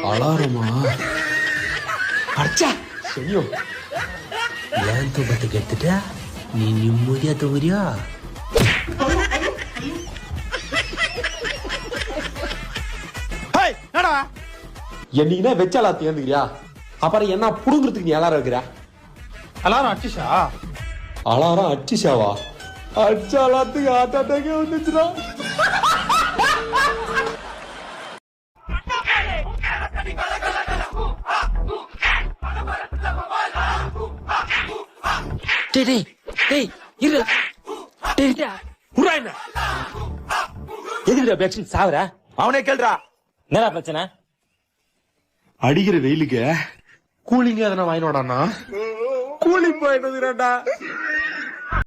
அலாரமா அடிச்சா ஐயோ ஏன் தூக்கத்துக்கு எடுத்துட்டா நீ நிம்மதியா தூங்குறியா? என்னைக்குன்னா வெச்சாலா தேர்ந்துக்கிறியா? அப்புறம் என்ன புடுங்குறதுக்கு நீ அலாரம் வைக்கிற? அலாரம் அடிச்சா? அலாரம் அடிச்சாவா? அடிச்சாலாத்துக்கு ஹார்ட் அட்டாக்கே வந்துச்சுடா. அவனே கேள்றா. என்ன பிரச்சனை? அடிக்கிற வெயிலுக்கு கூலிங்க எதனா வாங்கினோடானா? கூலிங் போயிட்டு